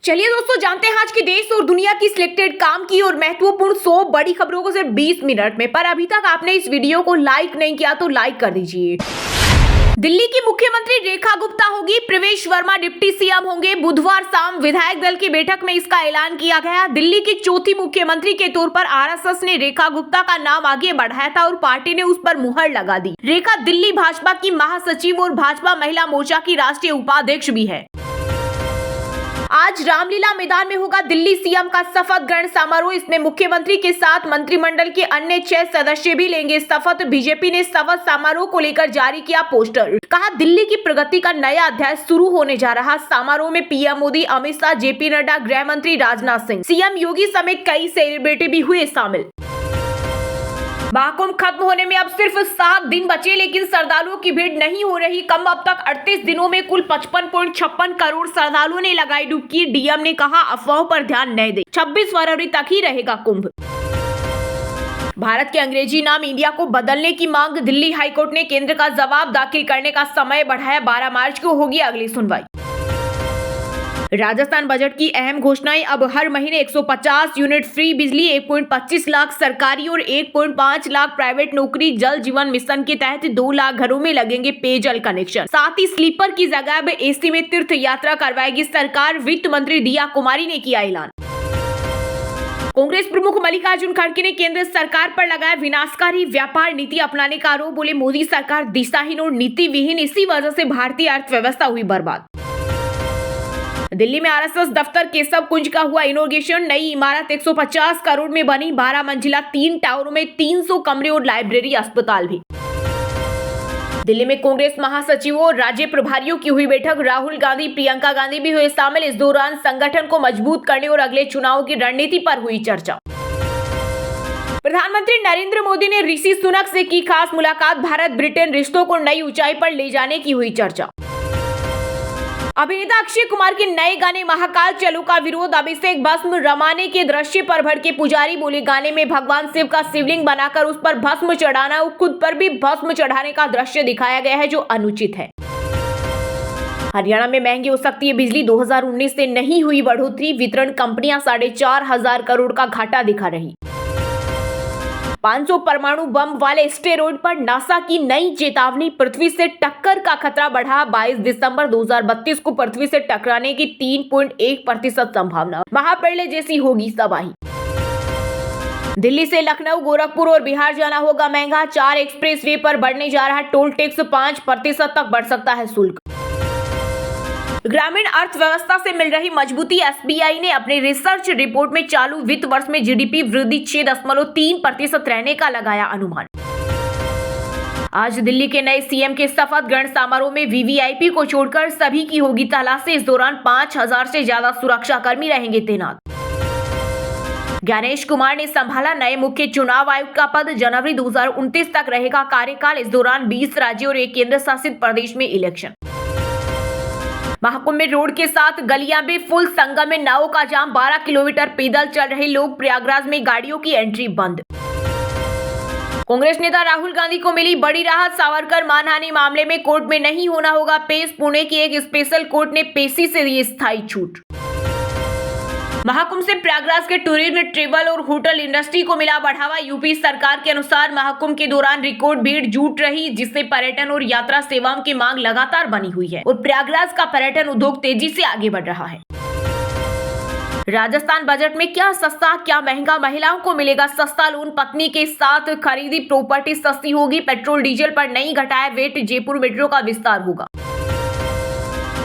चलिए दोस्तों, जानते हैं आज के देश और दुनिया की सिलेक्टेड काम की और महत्वपूर्ण 100 बड़ी खबरों को सिर्फ 20 मिनट में। पर अभी तक आपने इस वीडियो को लाइक नहीं किया तो लाइक कर दीजिए। दिल्ली की मुख्यमंत्री रेखा गुप्ता होगी, प्रवेश वर्मा डिप्टी सीएम होंगे। बुधवार शाम विधायक दल की बैठक में इसका ऐलान किया गया। दिल्ली की चौथी मुख्यमंत्री के तौर पर आरएसएस ने रेखा गुप्ता का नाम आगे बढ़ाया था और पार्टी ने उस पर मुहर लगा दी। रेखा दिल्ली भाजपा की महासचिव और भाजपा महिला मोर्चा की राष्ट्रीय उपाध्यक्ष भी है। आज रामलीला मैदान में होगा दिल्ली सीएम का शपथ ग्रहण समारोह। इसमें मुख्यमंत्री के साथ मंत्रिमंडल के अन्य 6 सदस्य भी लेंगे शपथ। बीजेपी ने शपथ समारोह को लेकर जारी किया पोस्टर, कहा दिल्ली की प्रगति का नया अध्याय शुरू होने जा रहा। समारोह में पीएम मोदी, अमित शाह, जेपी नड्डा, गृह मंत्री राजनाथ सिंह, सीएम योगी समेत कई सेलिब्रिटी भी हुए शामिल। महाकुंभ खत्म होने में अब सिर्फ 7 दिन बचे, लेकिन श्रद्धालुओं की भीड़ नहीं हो रही कम। अब तक 38 दिनों में कुल 55.56 करोड़ श्रद्धालुओं ने लगाई डुबकी। डीएम ने कहा अफवाहों पर ध्यान न दें, 26 फरवरी तक ही रहेगा कुंभ। भारत के अंग्रेजी नाम इंडिया को बदलने की मांग, दिल्ली हाईकोर्ट ने केंद्र का जवाब दाखिल करने का समय बढ़ाया। 12 मार्च को होगी अगली सुनवाई। राजस्थान बजट की अहम घोषणाएं, अब हर महीने 150 यूनिट फ्री बिजली, 1.25 लाख सरकारी और 1.5 लाख प्राइवेट नौकरी। जल जीवन मिशन के तहत 2 लाख घरों में लगेंगे पेयजल कनेक्शन। साथ ही स्लीपर की जगह अब एसी में तीर्थ यात्रा करवाएगी सरकार। वित्त मंत्री दिया कुमारी ने किया ऐलान। कांग्रेस प्रमुख मल्लिकार्जुन खड़गे ने केंद्र सरकार पर लगाया विनाशकारी व्यापार नीति अपनाने का आरोप। बोले मोदी सरकार दिशाहीन और नीति विहीन, इसी वजह से भारतीय अर्थव्यवस्था हुई बर्बाद। दिल्ली में आरएसएस दफ्तर केशव कुंज का हुआ इनॉग्रेशन। नई इमारत 150 करोड़ में बनी, 12 मंजिला, 3 टावरों में 300 कमरे और लाइब्रेरी, अस्पताल भी। दिल्ली में कांग्रेस महासचिवों और राज्य प्रभारियों की हुई बैठक। राहुल गांधी, प्रियंका गांधी भी हुए शामिल। इस दौरान संगठन को मजबूत करने और अगले चुनाव की रणनीति पर हुई चर्चा। प्रधानमंत्री नरेंद्र मोदी ने ऋषि सुनक से की खास मुलाकात। भारत ब्रिटेन रिश्तों को नई ऊंचाई पर ले जाने की हुई चर्चा। अभिनेता अक्षय कुमार के नए गाने महाकाल चलो का विरोध। अभिषेक भस्म रमाने के दृश्य पर भड़के पुजारी। बोले गाने में भगवान शिव का शिवलिंग बनाकर उस पर भस्म चढ़ाना और खुद पर भी भस्म चढ़ाने का दृश्य दिखाया गया है, जो अनुचित है। हरियाणा में महंगी हो सकती है बिजली, 2019 से नहीं हुई बढ़ोतरी। वितरण कंपनियां 4,500 करोड़ का घाटा दिखा रही। 500 परमाणु बम वाले स्टेरॉयड पर नासा की नई चेतावनी। पृथ्वी से टक्कर का खतरा बढ़ा। 22 दिसंबर 2032 को पृथ्वी से टकराने की 3.1% संभावना। महाप्रलय जैसी होगी तबाही। दिल्ली से लखनऊ, गोरखपुर और बिहार जाना होगा महंगा। 4 एक्सप्रेसवे पर बढ़ने जा रहा टोल टैक्स, 5% तक बढ़ सकता है शुल्क। ग्रामीण अर्थव्यवस्था से मिल रही मजबूती। एसबीआई ने अपनी रिसर्च रिपोर्ट में चालू वित्त वर्ष में जीडीपी वृद्धि 6.3% रहने का लगाया अनुमान। आज दिल्ली के नए सीएम के शपथ ग्रहण समारोह में वीवीआईपी को छोड़कर सभी की होगी तलाशी। इस दौरान 5,000 से ज्यादा सुरक्षा कर्मी रहेंगे तैनात। ज्ञानेश कुमार ने संभाला नए मुख्य चुनाव आयुक्त का पद। जनवरी 2029 तक रहेगा कार्यकाल। इस दौरान 20 राज्यों और 1 केंद्र शासित प्रदेश में इलेक्शन। महाकुंभ में रोड के साथ गलियां भी फुल, संगम में नावों का जाम। 12 किलोमीटर पैदल चल रहे लोग। प्रयागराज में गाड़ियों की एंट्री बंद। कांग्रेस नेता राहुल गांधी को मिली बड़ी राहत। सावरकर मानहानि मामले में कोर्ट में नहीं होना होगा पेश। पुणे की एक स्पेशल कोर्ट ने पेशी से दी स्थायी छूट। महाकुंभ से प्रयागराज के टूरिज्म, ट्रेवल और होटल इंडस्ट्री को मिला बढ़ावा। यूपी सरकार के अनुसार महाकुंभ के दौरान रिकॉर्ड भीड़ जुट रही, जिससे पर्यटन और यात्रा सेवाओं की मांग लगातार बनी हुई है और प्रयागराज का पर्यटन उद्योग तेजी से आगे बढ़ रहा है। राजस्थान बजट में क्या सस्ता क्या महंगा, महिलाओं को मिलेगा सस्ता लोन। पत्नी के साथ खरीदी प्रॉपर्टी सस्ती होगी। पेट्रोल डीजल पर नहीं घटाया वेट। जयपुर मेट्रो का विस्तार होगा।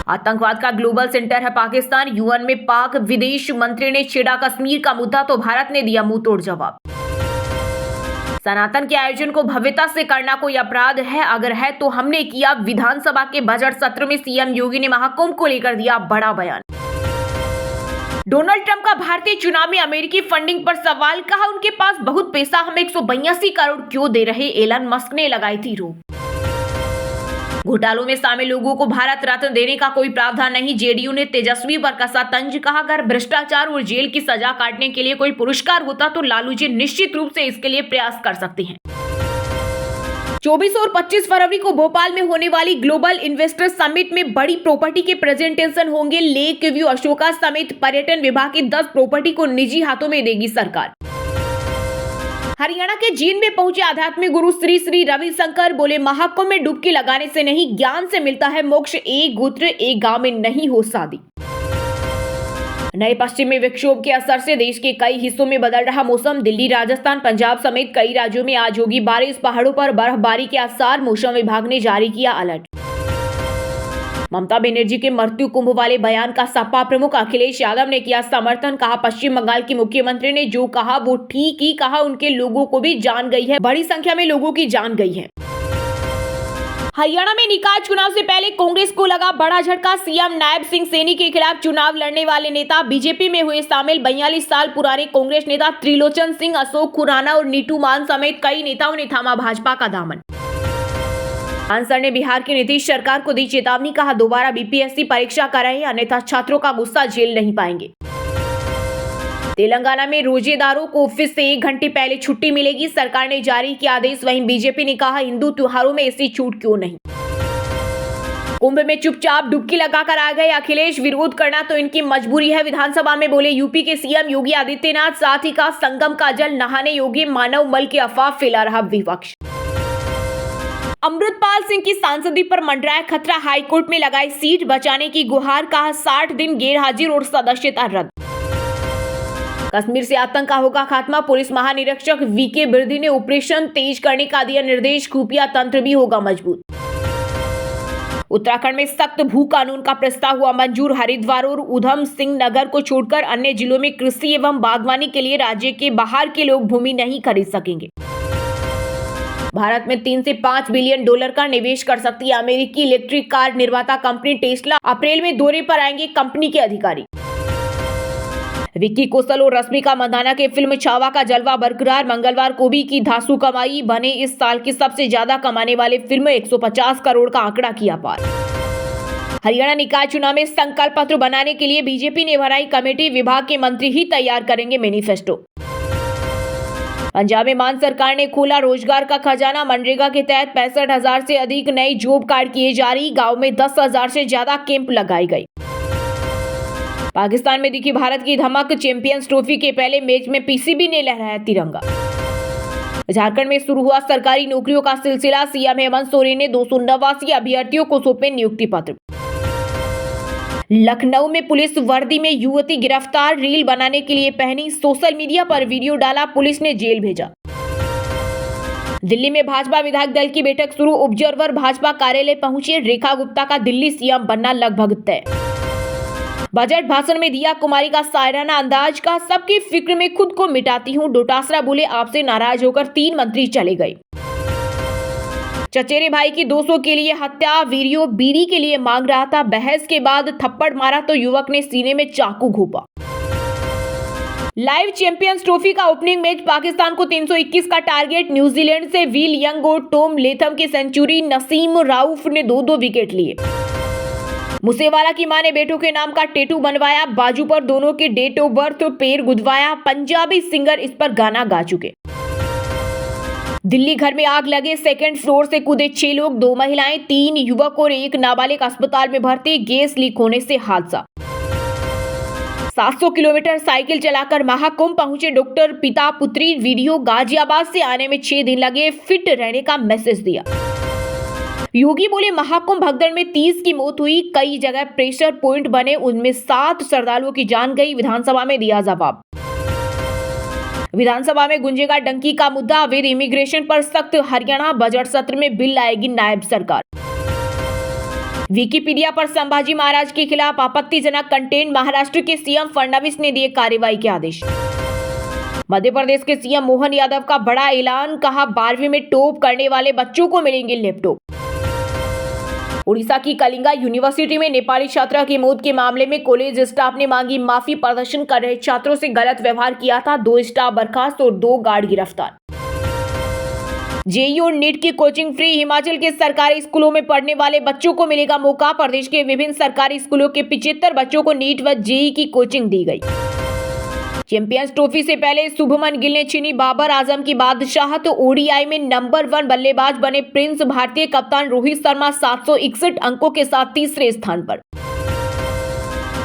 आतंकवाद का ग्लोबल सेंटर है पाकिस्तान। यूएन में पाक विदेश मंत्री ने छेड़ा कश्मीर का मुद्दा तो भारत ने दिया मुंह तोड़ जवाब। सनातन के आयोजन को भव्यता से करना कोई अपराध है? अगर है तो हमने किया। विधानसभा के बजट सत्र में सीएम योगी ने महाकुंभ को लेकर दिया बड़ा बयान। डोनाल्ड ट्रंप का भारतीय चुनाव में अमेरिकी फंडिंग पर सवाल, कहा उनके पास बहुत पैसा, हम 182 करोड़ क्यों दे रहे। एलन मस्क ने लगाई थी रोक। घोटालों में शामिल लोगों को भारत रत्न देने का कोई प्रावधान नहीं। जेडीयू ने तेजस्वी पर कसा तंज, कहा अगर भ्रष्टाचार और जेल की सजा काटने के लिए कोई पुरस्कार होता तो लालू जी निश्चित रूप से इसके लिए प्रयास कर सकते हैं। 24 और 25 फरवरी को भोपाल में होने वाली ग्लोबल इन्वेस्टर समिट में बड़ी प्रॉपर्टी के प्रेजेंटेशन होंगे। लेक व्यू, अशोका समेत पर्यटन विभाग की 10 प्रॉपर्टी को निजी हाथों में देगी सरकार। हरियाणा के जींद में पहुंचे आध्यात्मिक गुरु श्री श्री रविशंकर बोले, महाकुंभ में डुबकी लगाने से नहीं, ज्ञान से मिलता है मोक्ष। एक गोत्र एक गांव में नहीं हो शादी। नए पश्चिमी विक्षोभ के असर से देश के कई हिस्सों में बदल रहा मौसम। दिल्ली, राजस्थान, पंजाब समेत कई राज्यों में आज होगी बारिश। पहाड़ों पर बर्फबारी के आसार, मौसम विभाग ने जारी किया अलर्ट। ममता बनर्जी के मृत्यु कुंभ वाले बयान का सपा प्रमुख अखिलेश यादव ने किया समर्थन। कहा, पश्चिम बंगाल की मुख्यमंत्री ने जो कहा वो ठीक ही कहा, उनके लोगों को भी जान गई है, बड़ी संख्या में लोगों की जान गई है। हरियाणा में निकाय चुनाव से पहले कांग्रेस को लगा बड़ा झटका। सीएम नायब सिंह सैनी के खिलाफ चुनाव लड़ने वाले नेता बीजेपी में हुए शामिल। 42 साल पुराने कांग्रेस नेता त्रिलोचन सिंह, अशोक खुराना और नीतू मान समेत कई नेताओं ने थामा भाजपा का दामन। आंसर ने बिहार की नीतीश सरकार को दी चेतावनी। कहा, दोबारा बीपीएससी परीक्षा कराएं, अन्यथा छात्रों का गुस्सा झेल नहीं पाएंगे। तेलंगाना में रोजेदारों को ऑफिस से 1 घंटे पहले छुट्टी मिलेगी, सरकार ने जारी किया आदेश। वहीं बीजेपी ने कहा, हिंदू त्योहारों में ऐसी छूट क्यों नहीं। कुंभ में चुपचाप डुबकी लगाकर आ गए अखिलेश, विरोध करना तो इनकी मजबूरी है। विधानसभा में बोले यूपी के सीएम योगी आदित्यनाथ, साथ ही कहा संगम का जल नहाने योग्य, मानव मल की अफवाह फैला रहा विपक्ष। अमृतपाल सिंह की सांसदी पर मंडराया खतरा, हाईकोर्ट में लगाई सीट बचाने की गुहार। कहा, 60 दिन गैरहाजिर और सदस्यता रद्द। कश्मीर से आतंक का होगा खात्मा, पुलिस महानिरीक्षक वीके बिरदी ने ऑपरेशन तेज करने का दिया निर्देश। खुफिया तंत्र भी होगा मजबूत। उत्तराखंड में सख्त भू कानून का प्रस्ताव हुआ मंजूर। हरिद्वार और उधम सिंह नगर को छोड़कर अन्य जिलों में कृषि एवं बागवानी के लिए राज्य के बाहर के लोग भूमि नहीं खरीद सकेंगे। भारत में 3 से 5 बिलियन डॉलर का निवेश कर सकती है अमेरिकी इलेक्ट्रिक कार निर्माता कंपनी टेस्ला। अप्रैल में दौरे पर आएंगे कंपनी के अधिकारी। विक्की कौशल और रश्मिका मंदाना के फिल्म छावा का जलवा बरकरार। मंगलवार को भी की धांसू कमाई, बने इस साल की सबसे ज्यादा कमाने वाले फिल्म। 150 करोड़ का आंकड़ा किया पार। हरियाणा निकाय चुनाव में संकल्प पत्र बनाने के लिए बीजेपी ने बनाई कमेटी, विभाग के मंत्री ही तैयार करेंगे मैनिफेस्टो। पंजाब में मान सरकार ने खोला रोजगार का खजाना, मनरेगा के तहत 65,000 से अधिक नए जॉब कार्ड किए जारी। गांव में 10,000 से ज्यादा कैंप लगाए गए। पाकिस्तान में दिखी भारत की धमक, चैंपियंस ट्रॉफी के पहले मैच में पीसीबी ने लहराया तिरंगा। झारखंड में शुरू हुआ सरकारी नौकरियों का सिलसिला, सीएम हेमंत सोरेन ने 289 अभ्यर्थियों को सौंपे नियुक्ति पत्र। लखनऊ में पुलिस वर्दी में युवती गिरफ्तार, रील बनाने के लिए पहनी, सोशल मीडिया पर वीडियो डाला, पुलिस ने जेल भेजा। दिल्ली में भाजपा विधायक दल की बैठक शुरू, ऑब्जर्वर भाजपा कार्यालय पहुंचे, रेखा गुप्ता का दिल्ली सीएम बनना लगभग तय। बजट भाषण में दिया कुमारी का शायराना अंदाज, का सबकी फिक्र में खुद को मिटाती हूं। डोटासरा बोले, आपसे नाराज होकर 3 मंत्री चले गए। चचेरे भाई की 200 के लिए हत्या, वीडियो बीड़ी के लिए मांग रहा था, बहस के बाद थप्पड़ मारा तो युवक ने सीने में चाकू घोंपा। लाइव चैंपियंस ट्रॉफी का ओपनिंग मैच, पाकिस्तान को 321 का टारगेट। न्यूजीलैंड से विल यंग और टॉम लेथम की सेंचुरी, नसीम राउफ ने 2-2 विकेट लिए। मूसेवाला की मां ने बेटों के नाम का टैटू बनवाया, बाजू पर दोनों के डेट ऑफ बर्थ पैर गुदवाया। पंजाबी सिंगर इस पर गाना गा चुके। दिल्ली घर में आग लगे, सेकंड फ्लोर से कूदे 6 लोग, 2 महिलाएं, 3 युवक और 1 नाबालिग अस्पताल में भर्ती। गैस लीक होने से हादसा। 700 किलोमीटर साइकिल चलाकर महाकुंभ पहुंचे डॉक्टर पिता पुत्री, वीडियो गाजियाबाद से आने में 6 दिन लगे, फिट रहने का मैसेज दिया। योगी बोले, महाकुंभ भगदड़ में 30 की मौत हुई, कई जगह प्रेशर पॉइंट बने, उनमें 7 श्रद्धालुओं की जान गई। विधानसभा में दिया जवाब। विधानसभा में गुंजेगा डंकी का मुद्दा, अवैध इमिग्रेशन पर सख्त, हरियाणा बजट सत्र में बिल लाएगी नायब सरकार। विकिपीडिया पर संभाजी महाराज के खिलाफ आपत्तिजनक कंटेंट, महाराष्ट्र के सीएम फडणवीस ने दिए कार्रवाई के आदेश। मध्य प्रदेश के सीएम मोहन यादव का बड़ा ऐलान, कहा 12वीं में टॉप करने वाले बच्चों को मिलेंगे लैपटॉप। उड़ीसा की कलिंगा यूनिवर्सिटी में नेपाली छात्रा की मौत के मामले में कॉलेज स्टाफ ने मांगी माफी, प्रदर्शन कर रहे छात्रों से गलत व्यवहार किया था। 2 स्टाफ बर्खास्त और 2 गार्ड गिरफ्तार। जेईई और नीट की कोचिंग फ्री, हिमाचल के सरकारी स्कूलों में पढ़ने वाले बच्चों को मिलेगा मौका। प्रदेश के विभिन्न सरकारी स्कूलों के 75 बच्चों को नीट व जेईई की कोचिंग दी गई। चैंपियंस ट्रॉफी से पहले शुभमन गिल ने छीनी बाबर आजम की बादशाहत। ओडीआई में नंबर 1 बल्लेबाज बने प्रिंस। भारतीय कप्तान रोहित शर्मा 761 अंकों के साथ तीसरे स्थान पर।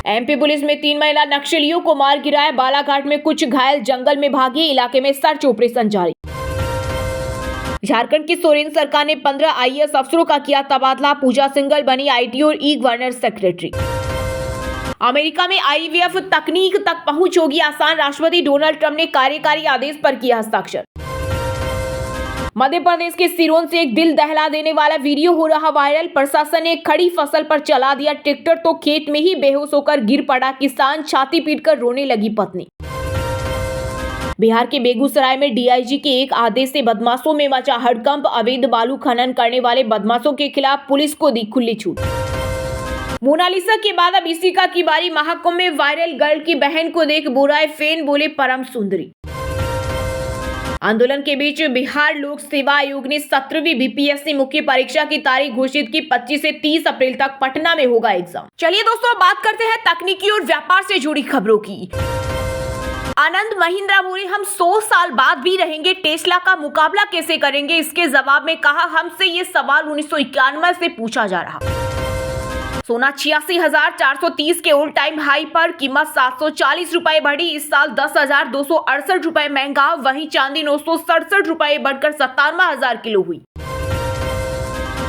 एमपी पुलिस में 3 महिला नक्सलियों को मार गिराया। बालाघाट में कुछ घायल जंगल में भागी। इलाके में सर्च ऑपरेशन जारी। झारखंड की सोरेन सरकार ने 15 आईएएस अफसरों का किया तबादला। पूजा सिंघल बनी आईटी और ई गवर्नर सेक्रेटरी। अमेरिका में आईवीएफ तकनीक तक पहुंच होगी आसान। राष्ट्रपति डोनाल्ड ट्रंप ने कार्यकारी आदेश पर किया हस्ताक्षर। मध्य प्रदेश के सिरोंज से एक दिल दहला देने वाला वीडियो हो रहा वायरल। प्रशासन ने खड़ी फसल पर चला दिया ट्रैक्टर तो खेत में ही बेहोश होकर गिर पड़ा किसान। छाती पीटकर रोने लगी पत्नी। बिहार के बेगूसराय में डीआईजी के एक आदेश से बदमाशों में मचा हड़कंप। अवैध बालू खनन करने वाले बदमाशों के खिलाफ पुलिस को दी खुली छूट। मोनालिसा के बाद अब इशिका की बारी। महाकुंभ में वायरल गर्ल की बहन को देख बुराए फैन बोले परम सुंदरी। आंदोलन के बीच बिहार लोक सेवा आयोग ने 17वीं बीपीएससी मुख्य परीक्षा की तारीख घोषित की। 25 से 30 अप्रैल तक पटना में होगा एग्जाम। चलिए दोस्तों, बात करते हैं तकनीकी और व्यापार से जुड़ी खबरों की। आनंद महिंद्रा बोले हम 100 साल बाद भी रहेंगे, टेस्ला का मुकाबला कैसे करेंगे। इसके जवाब में कहा हमसे ये सवाल 1991 से पूछा जा रहा। सोना 86,430 के ऑल टाइम हाई पर, कीमत 740 रुपए बढ़ी। इस साल 10,268 रुपए महंगा। वहीं चांदी 967 रुपए बढ़कर 57,000 किलो हुई।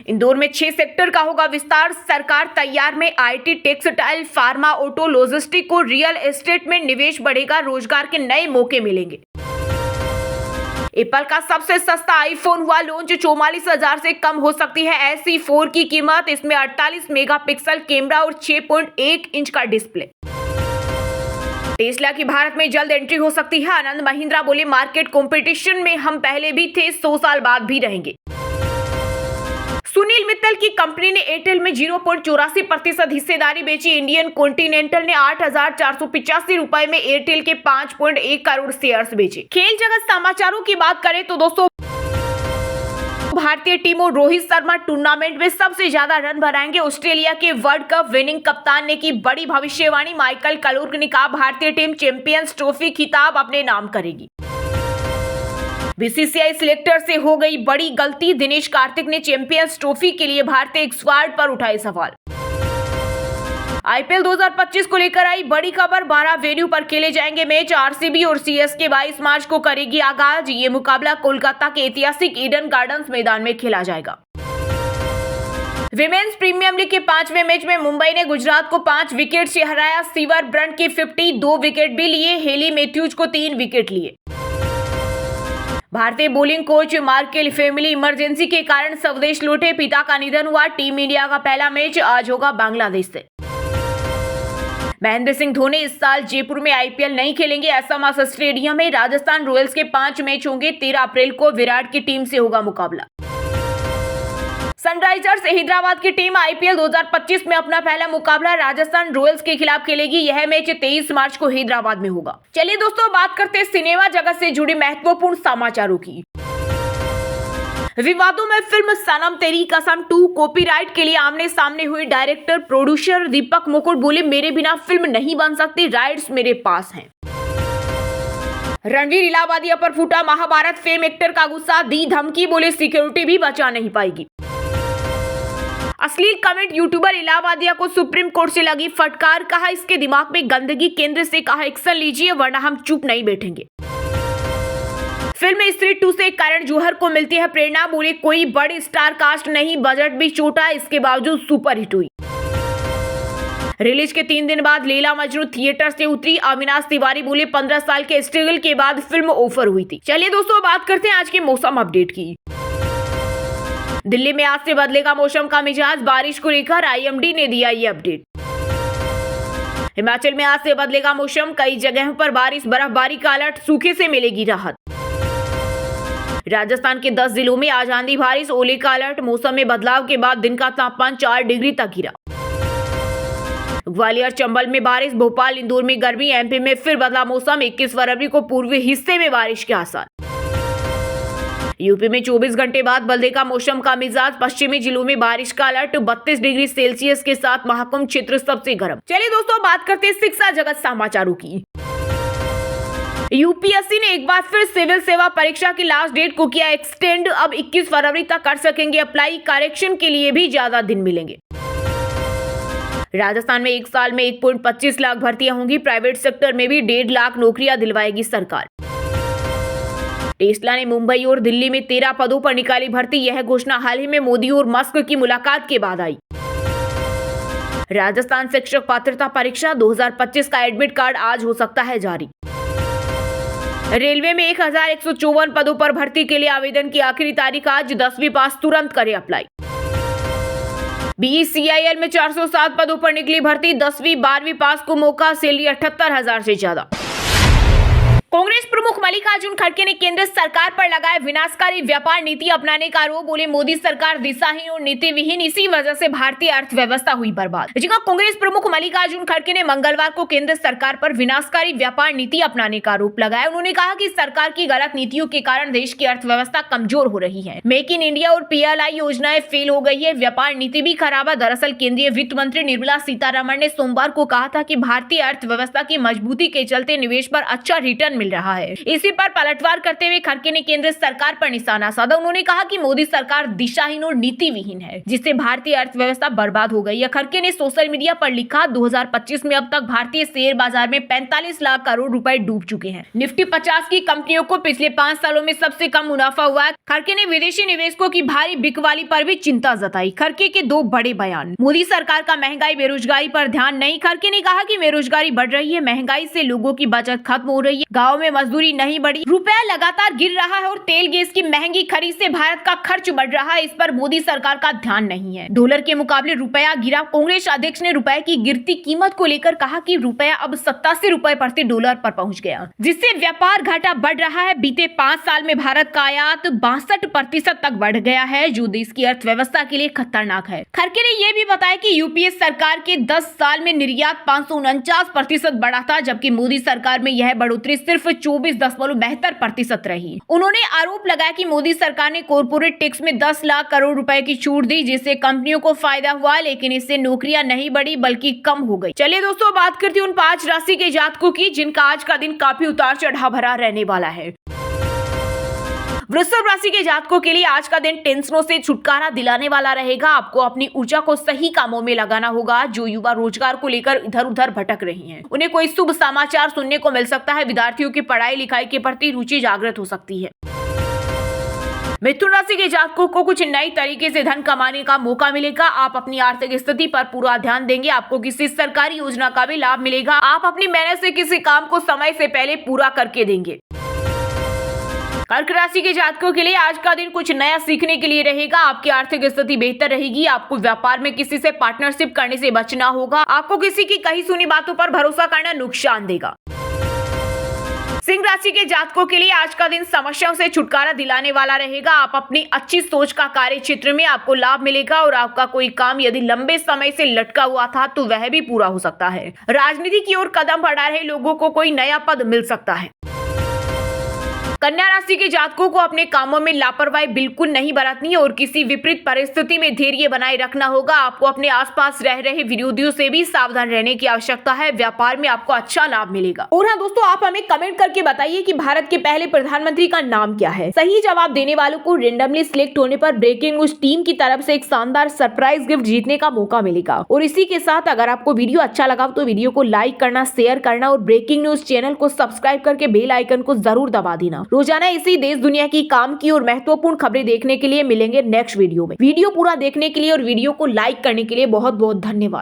इंदौर में 6 सेक्टर का होगा विस्तार। सरकार तैयार में IT, textile, pharma, auto, logistic और रियल एस्टेट में निवेश बढ़ेगा। रोजगार के नए मौके मिलेंगे। एप्पल का सबसे सस्ता आईफोन हुआ लॉन्च। 44,000 से कम हो सकती है SE4 की कीमत। इसमें 48 मेगापिक्सल कैमरा और 6.1 इंच का डिस्प्ले। टेस्ला की भारत में जल्द एंट्री हो सकती है। आनंद महिंद्रा बोले मार्केट कंपटीशन में हम पहले भी थे, 100 साल बाद भी रहेंगे। सुनील मित्तल की कंपनी ने एयरटेल में 0.84% हिस्सेदारी बेची। इंडियन कॉन्टिनेंटल ने 8,485 रुपए में एयरटेल के 5.1 करोड़ शेयर्स बेचे। खेल जगत समाचारों की बात करें तो दोस्तों, भारतीय टीम और रोहित शर्मा टूर्नामेंट में सबसे ज्यादा रन बनाएंगे। ऑस्ट्रेलिया के वर्ल्ड कप विनिंग कप्तान ने की बड़ी भविष्यवाणी। माइकल क्लार्क ने कहा भारतीय टीम चैंपियंस ट्रॉफी खिताब अपने नाम करेगी। बीसीसीआई सिलेक्टर से हो गई बड़ी गलती। दिनेश कार्तिक ने चैंपियंस ट्रॉफी के लिए भारतीय स्क्वाड पर उठाए सवाल। आईपीएल 2025 को लेकर आई बड़ी खबर। 12 वेन्यू पर खेले जाएंगे मैच। आरसीबी और सीएसके 22 मार्च को करेगी आगाज। ये मुकाबला कोलकाता के ऐतिहासिक ईडन गार्डन्स मैदान में खेला जाएगा। विमेंस प्रीमियर लीग के 5वें मैच में मुंबई ने गुजरात को 5 विकेट से हराया। सीवर ब्रंट के 52 विकेट भी लिए। हेली मैथ्यूज को 3 विकेट लिए। भारतीय bowling coach Morkel family emergency के कारण स्वदेश लौटे। पिता का निधन हुआ। टीम इंडिया का पहला मैच आज होगा बांग्लादेश से। महेंद्र सिंह धोनी इस साल जयपुर में आईपीएल नहीं खेलेंगे। एसएमएस स्टेडियम में राजस्थान रॉयल्स के 5 मैच होंगे। 13 अप्रैल को विराट की टीम से होगा मुकाबला। सनराइजर्स हैदराबाद की टीम आईपीएल 2025 में अपना पहला मुकाबला राजस्थान रॉयल्स के खिलाफ खेलेगी। यह मैच 23 मार्च को हैदराबाद में होगा। चलिए दोस्तों, बात करते हैं सिनेमा जगत से जुड़ी महत्वपूर्ण समाचारों की। विवादों में फिल्म सनम तेरी कसम 2 कॉपीराइट के लिए आमने सामने हुए डायरेक्टर प्रोड्यूसर दीपक मुकुट बोले मेरे बिना फिल्म नहीं बन सकती, राइट्स मेरे पास हैं। रणवीर इलाहाबादिया पर फूटा महाभारत। फेम एक्टर का गुस्सा, दी धमकी, बोले सिक्योरिटी भी बचा नहीं पाएगी। अश्लील कमेंट, यूट्यूबर इलाहाबादिया को सुप्रीम कोर्ट से लगी फटकार। कहा इसके दिमाग में गंदगी, केंद्र से कहा एक्शन लीजिए वरना हम चुप नहीं बैठेंगे। फिल्म स्त्री 2 से करण जौहर को मिलती है प्रेरणा। बोले कोई बड़ी स्टार कास्ट नहीं, बजट भी छोटा, इसके बावजूद सुपरहिट हुई। रिलीज के 3 दिन बाद लैला मजनू थिएटर से उतरी। अविनाश तिवारी बोले 15 साल के स्ट्रगल के बाद फिल्म ऑफर हुई थी। चलिए दोस्तों, बात करते हैं आज के मौसम अपडेट की। दिल्ली में आज से बदलेगा मौसम का मिजाज। बारिश को लेकर आईएमडी ने दिया ये अपडेट। हिमाचल में आज से बदलेगा मौसम। कई जगहों पर बारिश, बर्फबारी का अलर्ट, सूखे से मिलेगी राहत। राजस्थान के 10 जिलों में आज आंधी, बारिश, ओले का अलर्ट। मौसम में बदलाव के बाद दिन का तापमान 4 डिग्री तक गिरा। ग्वालियर, चंबल में बारिश। भोपाल, इंदौर में गर्मी। एमपी में फिर बदला मौसम। 21 फरवरी को पूर्वी हिस्से में बारिश के आसार। यूपी में 24 घंटे बाद बदलेगा मौसम का मिजाज। पश्चिमी जिलों में बारिश का अलर्ट। 32 डिग्री सेल्सियस के साथ महाकुंभ क्षेत्र सबसे गर्म। चलिए दोस्तों, बात करते हैं शिक्षा जगत समाचारों की। यूपीएससी ने एक बार फिर सिविल सेवा परीक्षा की लास्ट डेट को किया एक्सटेंड। अब 21 फरवरी तक कर सकेंगे अप्लाई। करेक्शन के लिए भी ज्यादा दिन मिलेंगे। राजस्थान में एक साल में 1.25 लाख भर्तियां होंगी। प्राइवेट सेक्टर में भी 1.5 लाख नौकरियां दिलवाएगी सरकार। टेस्ला ने मुंबई और दिल्ली में 13 पदों पर निकाली भर्ती। यह घोषणा हाल ही में मोदी और मस्क की मुलाकात के बाद आई। राजस्थान शिक्षक पात्रता परीक्षा 2025 का एडमिट कार्ड आज हो सकता है जारी। रेलवे में 1154 पदों पर भर्ती के लिए आवेदन की आखिरी तारीख आज। 10वीं पास तुरंत करें अप्लाई। BECIL में 407 पदों पर निकली भर्ती। 10वीं 12वीं पास को मौका। सैलरी 78,000 से ज्यादा। कांग्रेस प्रमुख मल्लिकार्जुन खड़गे ने केंद्र सरकार पर लगाए विनाशकारी व्यापार नीति अपनाने का आरोप। बोले मोदी सरकार दिशाहीन और नीति विहीन, इसी वजह से भारतीय अर्थव्यवस्था हुई बर्बाद। जी हां, कांग्रेस प्रमुख मल्लिकार्जुन खड़गे ने मंगलवार को केंद्र सरकार पर विनाशकारी व्यापार नीति अपनाने का आरोप लगाया। उन्होंने कहा कि सरकार की गलत नीतियों के कारण देश की अर्थव्यवस्था कमजोर हो रही है। मेक इन इंडिया और PLI योजनाएं फेल हो गई है। व्यापार नीति भी खराब है। दरअसल केंद्रीय वित्त मंत्री निर्मला सीतारमण ने सोमवार को कहा था कि भारतीय अर्थव्यवस्था की मजबूती के चलते निवेश पर अच्छा रिटर्न मिल रहा है। इसी पर पलटवार करते हुए खड़गे ने केंद्र सरकार पर निशाना साधा। उन्होंने कहा कि मोदी सरकार दिशाहीन और नीति विहीन है, जिससे भारतीय अर्थव्यवस्था बर्बाद हो गई है। खड़गे ने सोशल मीडिया पर लिखा, 2025 में अब तक भारतीय शेयर बाजार में 45 लाख करोड़ रुपए डूब चुके हैं। निफ्टी 50 की कंपनियों को पिछले 5 सालों में सबसे कम मुनाफा हुआ है। खड़गे ने विदेशी निवेशकों की भारी बिकवाली पर भी चिंता जताई। खड़गे के 2 बड़े बयान। मोदी सरकार का महंगाई बेरोजगारी पर ध्यान नहीं। खड़गे ने कहा कि बेरोजगारी बढ़ रही है, महंगाई से लोगों की बचत खत्म हो रही है, गाँव में मजदूरी नहीं बढ़ी, रुपया लगातार गिर रहा है और तेल गैस की महंगी खरीद से भारत का खर्च बढ़ रहा है। इस पर मोदी सरकार का ध्यान नहीं है। डॉलर के मुकाबले रुपया गिरा। कांग्रेस अध्यक्ष ने रुपए की गिरती कीमत को लेकर कहा कि रुपया अब 87 रुपए प्रति डॉलर पर पहुंच गया, जिससे व्यापार घाटा बढ़ रहा है। बीते 5 साल में भारत का आयात 62% तक बढ़ गया है, जो देश की अर्थव्यवस्था के लिए खतरनाक है। खड़गे ने यह भी बताया कि यूपीए सरकार के 10 साल में निर्यात 549% बढ़ा था, जबकि मोदी सरकार में यह बढ़ोतरी सिर्फ 24.72% रही। उन्होंने आरोप लगाया कि मोदी सरकार ने कॉर्पोरेट टैक्स में 10 लाख करोड़ रुपए की छूट दी, जिससे कंपनियों को फायदा हुआ, लेकिन इससे नौकरियां नहीं बढ़ी बल्कि कम हो गई। चलिए दोस्तों, बात करते हैं उन 5 राशि के जातकों की जिनका आज का दिन काफी उतार चढ़ाव भरा रहने वाला है। वृषभ राशि के जातकों के लिए आज का दिन टेंशनों से छुटकारा दिलाने वाला रहेगा। आपको अपनी ऊर्जा को सही कामों में लगाना होगा। जो युवा रोजगार को लेकर इधर उधर भटक रही हैं, उन्हें कोई शुभ समाचार सुनने को मिल सकता है। विद्यार्थियों की पढ़ाई लिखाई के प्रति रुचि जागृत हो सकती है। मिथुन राशि के जातकों को कुछ नई तरीके से धन कमाने का मौका मिलेगा। आप अपनी आर्थिक स्थिति पर पूरा ध्यान देंगे। आपको किसी सरकारी योजना का भी लाभ मिलेगा। आप अपनी मेहनत से किसी काम को समय से पहले पूरा करके देंगे। कर्क राशि के जातकों के लिए आज का दिन कुछ नया सीखने के लिए रहेगा। आपकी आर्थिक स्थिति बेहतर रहेगी। आपको व्यापार में किसी से पार्टनरशिप करने से बचना होगा। आपको किसी की कही सुनी बातों पर भरोसा करना नुकसान देगा। सिंह राशि के जातकों के लिए आज का दिन समस्याओं से छुटकारा दिलाने वाला रहेगा। आप अपनी अच्छी सोच का कार्य क्षेत्र में आपको लाभ मिलेगा और आपका कोई काम यदि लंबे समय से लटका हुआ था तो वह भी पूरा हो सकता है। राजनीति की ओर कदम बढ़ा रहे लोगों को कोई नया पद मिल सकता है। कन्या राशि के जातकों को अपने कामों में लापरवाही बिल्कुल नहीं बरतनी और किसी विपरीत परिस्थिति में धैर्य बनाए रखना होगा। आपको अपने आसपास रह रहे विरोधियों से भी सावधान रहने की आवश्यकता है। व्यापार में आपको अच्छा लाभ मिलेगा। और हाँ दोस्तों, आप हमें कमेंट करके बताइए कि भारत के पहले प्रधानमंत्री का नाम क्या है। सही जवाब देने वालों को रेंडमली सिलेक्ट होने पर ब्रेकिंग न्यूज टीम की तरफ से एक शानदार सरप्राइज गिफ्ट जीतने का मौका मिलेगा। और इसी के साथ अगर आपको वीडियो अच्छा लगा तो वीडियो को लाइक करना, शेयर करना और ब्रेकिंग न्यूज चैनल को सब्सक्राइब करके बेल आइकन को जरूर दबा देना। रोजाना इसी देश दुनिया की काम की और महत्वपूर्ण खबरें देखने के लिए मिलेंगे नेक्स्ट वीडियो में। वीडियो पूरा देखने के लिए और वीडियो को लाइक करने के लिए बहुत बहुत धन्यवाद।